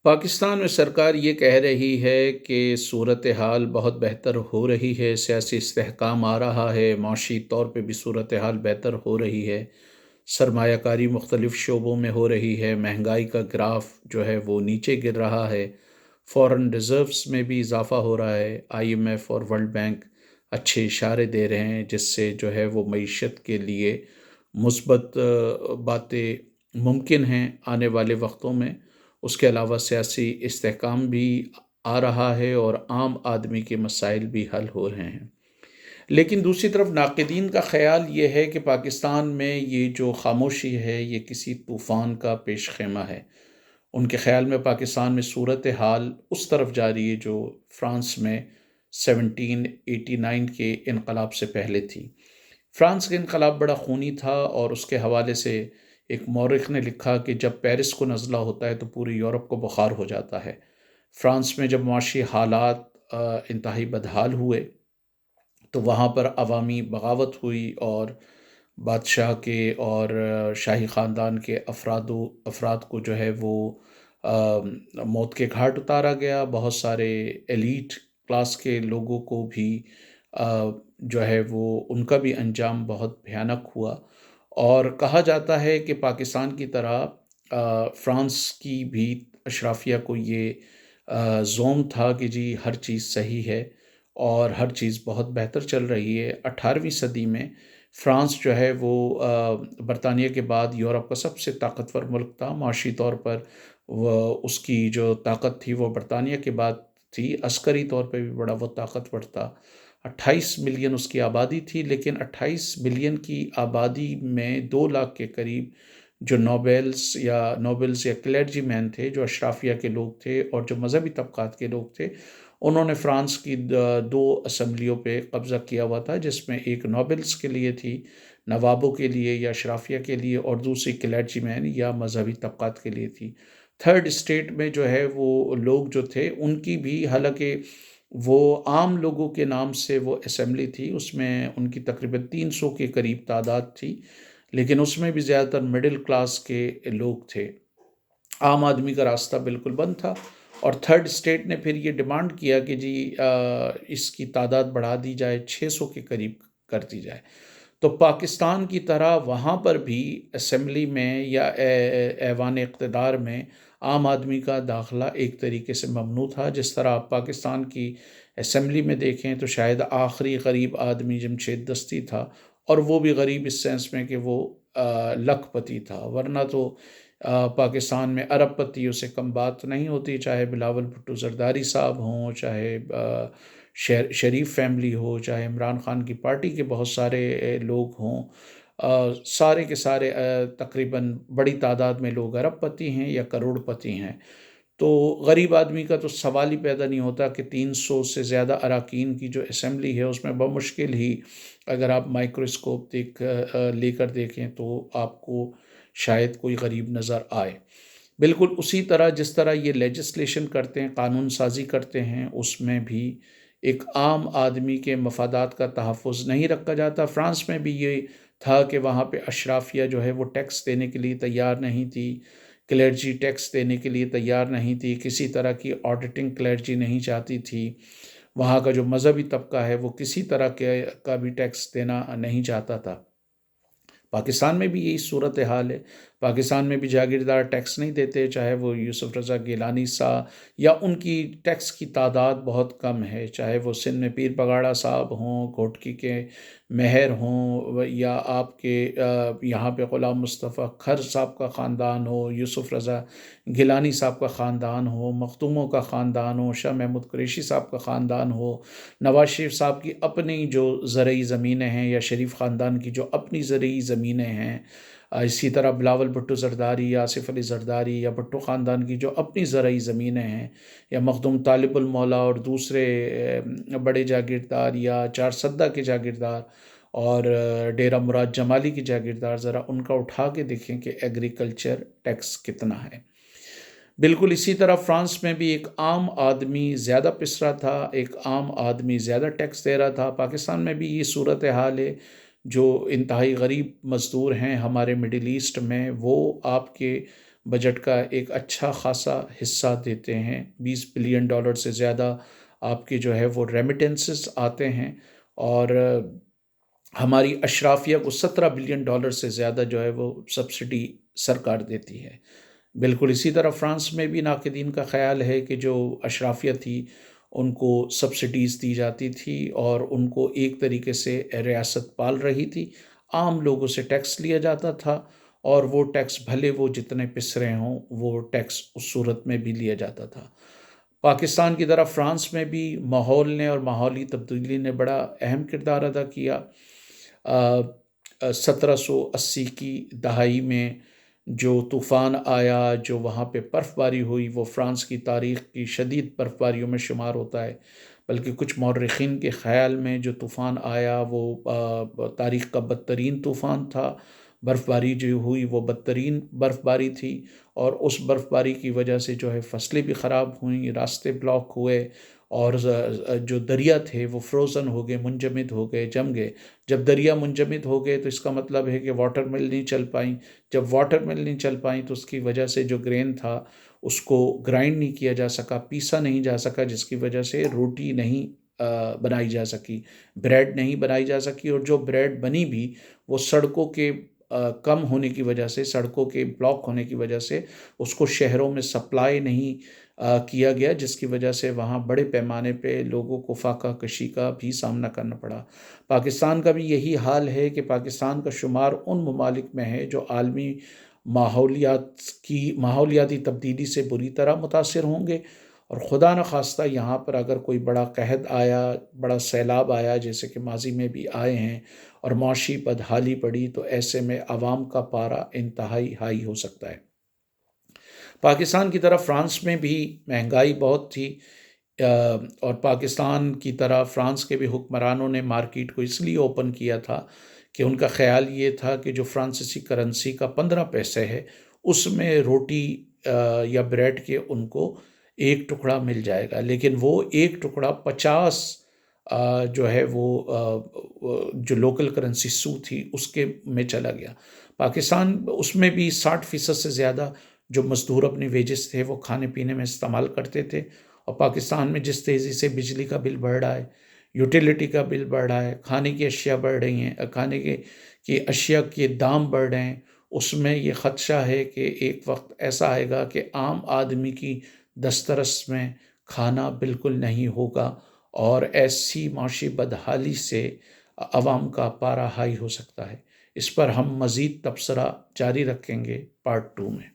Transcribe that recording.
پاکستان میں سرکار یہ کہہ رہی ہے کہ صورتحال بہت بہتر ہو رہی ہے، سیاسی استحکام آ رہا ہے، معاشی طور پہ بھی صورتحال بہتر ہو رہی ہے، سرمایہ کاری مختلف شعبوں میں ہو رہی ہے، مہنگائی کا گراف جو ہے وہ نیچے گر رہا ہے، فورن ریزروز میں بھی اضافہ ہو رہا ہے، آئی ایم ایف اور ورلڈ بینک اچھے اشارے دے رہے ہیں جس سے جو ہے وہ معیشت کے لیے مثبت باتیں ممکن ہیں آنے والے وقتوں میں۔ اس کے علاوہ سیاسی استحکام بھی آ رہا ہے اور عام آدمی کے مسائل بھی حل ہو رہے ہیں۔ لیکن دوسری طرف ناقدین کا خیال یہ ہے کہ پاکستان میں یہ جو خاموشی ہے یہ کسی طوفان کا پیش خیمہ ہے۔ ان کے خیال میں پاکستان میں صورتحال اس طرف جا رہی ہے جو فرانس میں 1789 کے انقلاب سے پہلے تھی۔ فرانس کا انقلاب بڑا خونی تھا اور اس کے حوالے سے ایک مورخ نے لکھا کہ جب پیرس کو نزلہ ہوتا ہے تو پوری یورپ کو بخار ہو جاتا ہے۔ فرانس میں جب معاشی حالات انتہائی بدحال ہوئے تو وہاں پر عوامی بغاوت ہوئی اور بادشاہ کے اور شاہی خاندان کے افراد کو جو ہے وہ موت کے گھاٹ اتارا گیا۔ بہت سارے ایلیٹ کلاس کے لوگوں کو بھی جو ہے وہ ان کا بھی انجام بہت بھیانک ہوا، اور کہا جاتا ہے کہ پاکستان کی طرح فرانس کی بھی اشرافیہ کو یہ زوم تھا کہ جی ہر چیز صحیح ہے اور ہر چیز بہت بہتر چل رہی ہے۔ 18ویں صدی میں فرانس جو ہے وہ برطانیہ کے بعد یورپ کا سب سے طاقتور ملک تھا۔ معاشی طور پر وہ اس کی جو طاقت تھی وہ برطانیہ کے بعد تھی، عسکری طور پہ بھی بڑا وہ طاقتور تھا۔ 28 ملین اس کی آبادی تھی، لیکن 28 ملین کی آبادی میں 2 لاکھ کے قریب جو نوبلز یا کلیرجی مین تھے، جو اشرافیہ کے لوگ تھے اور جو مذہبی طبقات کے لوگ تھے، انہوں نے فرانس کی 2 اسمبلیوں پہ قبضہ کیا ہوا تھا، جس میں ایک نوبلز کے لیے تھی، نوابوں کے لیے یا اشرافیہ کے لیے، اور دوسری کلیرجی مین یا مذہبی طبقات کے لیے تھی۔ تھرڈ اسٹیٹ میں جو ہے وہ لوگ جو تھے ان کی بھی، حالانکہ وہ عام لوگوں کے نام سے وہ اسمبلی تھی، اس میں ان کی تقریباً 300 کے قریب تعداد تھی، لیکن اس میں بھی زیادہ تر مڈل کلاس کے لوگ تھے۔ عام آدمی کا راستہ بالکل بند تھا، اور تھرڈ اسٹیٹ نے پھر یہ ڈیمانڈ کیا کہ جی اس کی تعداد بڑھا دی جائے، 600 کے قریب کر دی جائے۔ تو پاکستان کی طرح وہاں پر بھی اسمبلی میں یا ایوان اقتدار میں عام آدمی کا داخلہ ایک طریقے سے ممنوع تھا۔ جس طرح آپ پاکستان کی اسمبلی میں دیکھیں تو شاید آخری غریب آدمی جمشید دستی تھا، اور وہ بھی غریب اس سینس میں کہ وہ لکھ پتی تھا، ورنہ تو پاکستان میں ارب پتیوں سے کم بات نہیں ہوتی، چاہے بلاول بھٹو زرداری صاحب ہوں، چاہے شریف فیملی ہو، چاہے عمران خان کی پارٹی کے بہت سارے لوگ ہوں، سارے کے سارے تقریباً بڑی تعداد میں لوگ ارب پتی ہیں یا کروڑ پتی ہیں۔ تو غریب آدمی کا تو سوال ہی پیدا نہیں ہوتا کہ 300 سے زیادہ اراکین کی جو اسمبلی ہے اس میں بمشکل ہی اگر آپ مائکروسکوپ لے کر دیکھیں تو آپ کو شاید کوئی غریب نظر آئے۔ بالکل اسی طرح جس طرح یہ لیجسلیشن کرتے ہیں، قانون سازی کرتے ہیں، اس میں بھی ایک عام آدمی کے مفادات کا تحفظ نہیں رکھا جاتا۔ فرانس میں بھی یہ تھا کہ وہاں پہ اشرافیہ جو ہے وہ ٹیکس دینے کے لیے تیار نہیں تھی، کلیرجی ٹیکس دینے کے لیے تیار نہیں تھی، کسی طرح کی آڈیٹنگ کلیرجی نہیں چاہتی تھی، وہاں کا جو مذہبی طبقہ ہے وہ کسی طرح کا بھی ٹیکس دینا نہیں چاہتا تھا۔ پاکستان میں بھی یہی صورتحال ہے۔ پاکستان میں بھی جاگیردار ٹیکس نہیں دیتے، چاہے وہ یوسف رضا گیلانی صاحب یا ان کی ٹیکس کی تعداد بہت کم ہے، چاہے وہ سندھ میں پیر پگاڑا صاحب ہوں، گھوٹکی کے مہر ہوں، یا آپ کے یہاں پہ غلام مصطفیٰ کھر صاحب کا خاندان ہو، یوسف رضا گیلانی صاحب کا خاندان ہو، مختوموں کا خاندان ہو، شاہ محمود قریشی صاحب کا خاندان ہو، نواز شریف صاحب کی اپنی جو زرعی زمینیں ہیں، یا شریف خاندان کی جو اپنی زرعی زمینیں ہیں، اسی طرح بلاول بھٹو زرداری یا آصف علی زرداری یا بھٹو خاندان کی جو اپنی زرعی زمینیں ہیں، یا مخدوم طالب المولا اور دوسرے بڑے جاگیردار یا چار سدہ کے جاگیردار اور ڈیرہ مراد جمالی کی جاگیردار، ذرا ان کا اٹھا کے دیکھیں کہ ایگریکلچر ٹیکس کتنا ہے۔ بالکل اسی طرح فرانس میں بھی ایک عام آدمی زیادہ پس رہا تھا، ایک عام آدمی زیادہ ٹیکس دے رہا تھا۔ پاکستان میں بھی یہ صورتحال ہے۔ جو انتہائی غریب مزدور ہیں ہمارے مڈل ایسٹ میں، وہ آپ کے بجٹ کا ایک اچھا خاصا حصہ دیتے ہیں۔ $20 بلین سے زیادہ آپ کی جو ہے وہ ریمیٹنسز آتے ہیں، اور ہماری اشرافیہ کو $17 بلین سے زیادہ جو ہے وہ سبسڈی سرکار دیتی ہے۔ بالکل اسی طرح فرانس میں بھی ناقدین کا خیال ہے کہ جو اشرافیہ تھی ان کو سبسڈیز دی جاتی تھی، اور ان کو ایک طریقے سے ریاست پال رہی تھی۔ عام لوگوں سے ٹیکس لیا جاتا تھا، اور وہ ٹیکس بھلے وہ جتنے پسرے ہوں وہ ٹیکس اس صورت میں بھی لیا جاتا تھا۔ پاکستان کی طرف فرانس میں بھی ماحول نے اور ماحولی تبدیلی نے بڑا اہم کردار ادا کیا۔ 1780 کی دہائی میں جو طوفان آیا، جو وہاں پہ برف باری ہوئی، وہ فرانس کی تاریخ کی شدید برف باریوں میں شمار ہوتا ہے۔ بلکہ کچھ مورخین کے خیال میں جو طوفان آیا وہ تاریخ کا بدترین طوفان تھا۔ برف باری جو ہوئی وہ بدترین برف باری تھی، اور اس برف باری کی وجہ سے جو ہے فصلیں بھی خراب ہوئیں، راستے بلاک ہوئے، اور جو دریا تھے وہ فروزن ہو گئے، منجمد ہو گئے، جم گئے۔ جب دریا منجمد ہو گئے تو اس کا مطلب ہے کہ واٹر مل نہیں چل پائیں۔ جب واٹر مل نہیں چل پائیں تو اس کی وجہ سے جو گرین تھا اس کو گرائنڈ نہیں کیا جا سکا، پیسا نہیں جا سکا، جس کی وجہ سے روٹی نہیں بنائی جا سکی، بریڈ نہیں بنائی جا سکی، اور جو بریڈ بنی بھی وہ سڑکوں کے کم ہونے کی وجہ سے، سڑکوں کے بلاک ہونے کی وجہ سے اس کو شہروں میں سپلائی نہیں کیا گیا، جس کی وجہ سے وہاں بڑے پیمانے پہ لوگوں کو فاقہ کشی کا بھی سامنا کرنا پڑا۔ پاکستان کا بھی یہی حال ہے کہ پاکستان کا شمار ان ممالک میں ہے جو عالمی ماحولیاتی تبدیلی سے بری طرح متاثر ہوں گے، اور خدا نخواستہ یہاں پر اگر کوئی بڑا قحط آیا، بڑا سیلاب آیا، جیسے کہ ماضی میں بھی آئے ہیں، اور معاشی بدحالی پڑی، تو ایسے میں عوام کا پارہ انتہائی ہائی ہو سکتا ہے۔ پاکستان کی طرف فرانس میں بھی مہنگائی بہت تھی، اور پاکستان کی طرح فرانس کے بھی حکمرانوں نے مارکیٹ کو اس لیے اوپن کیا تھا کہ ان کا خیال یہ تھا کہ جو فرانسیسی کرنسی کا 15 پیسے ہے اس میں روٹی یا بریڈ کے ان کو ایک ٹکڑا مل جائے گا، لیکن وہ ایک ٹکڑا 50 جو ہے وہ جو لوکل کرنسی سو تھی اس کے میں چلا گیا۔ پاکستان اس میں بھی 60% سے زیادہ جو مزدور اپنی ویجز تھے وہ کھانے پینے میں استعمال کرتے تھے، اور پاکستان میں جس تیزی سے بجلی کا بل بڑھ رہا ہے، یوٹیلیٹی کا بل بڑھ رہا ہے، کھانے کی اشیاء بڑھ رہی ہیں، کھانے کی اشیاء کے دام بڑھ رہے ہیں، اس میں یہ خدشہ ہے کہ ایک وقت ایسا آئے گا کہ عام آدمی کی دسترس میں کھانا بالکل نہیں ہوگا، اور ایسی معاشی بدحالی سے عوام کا پارہ ہائی ہو سکتا ہے۔ اس پر ہم مزید تبصرہ جاری رکھیں گے پارٹ 2 میں۔